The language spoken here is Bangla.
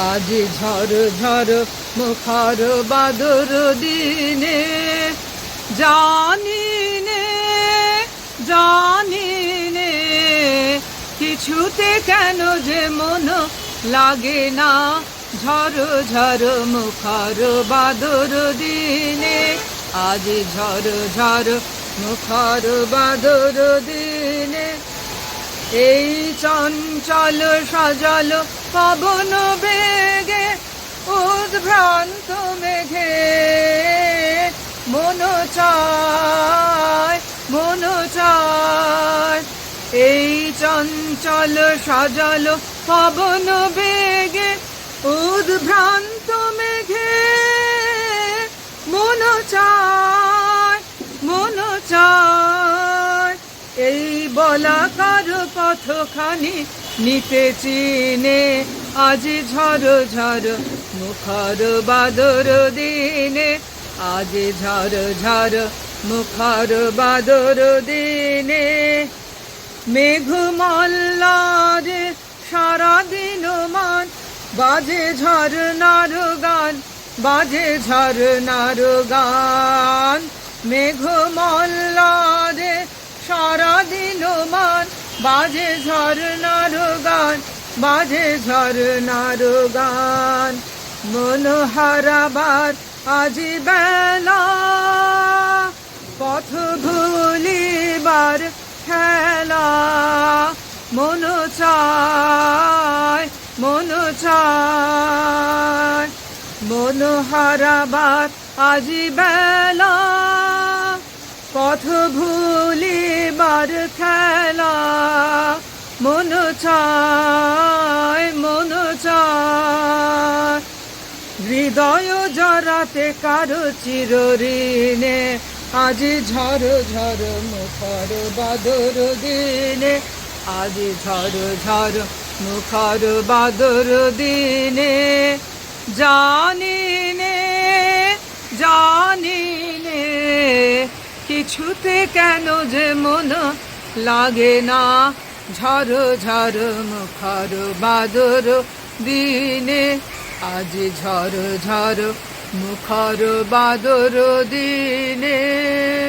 আজ ঝড় ঝড় মুখর বাদর দিনে জানি নে কিছুতে কেন যে মন লাগে না ঝড় ঝড় মুখর বাদর দিনে আজ ঝড় ঝড় মুখর বাদর দিনে এই চঞ্চল সজল পবন বেগে উদ্ভ্রান্ত মেঘে মন চায় এই চঞ্চল সজল পবন বেগে উদ্ভ্রান্ত মেঘে মন চায় এই বলাকার পথখানি নিতে চিনে আজ ঝড় ঝড় মুখর বাদর দিনে আজ ঝড় ঝড় মুখর বাদর দিনে মেঘ মল্লারে সারাদিন মান বাজে ঝরনার গান মেঘ মল্লারে সারাদিন মান বাজে ঝরনার গান মন হারাবার আজি বেলা পথ ভুলিবার খেলা মন চায় মন হারাবার আজি বেলা পথ ভুলিবার খেলা মন চায় হৃদয় জড়াতে কারো চিরঋণে আজ ঝড় ঝড় মুখর বাদর দিনে আজ ঝড় ঝড় মুখর বাদর দিনে জানি নে কিছুতে কেন যে মন লাগে না ঝড় ঝড় মুখর বাদর দিনে আজ ঝড় ঝড় মুখর বাদর দিনে।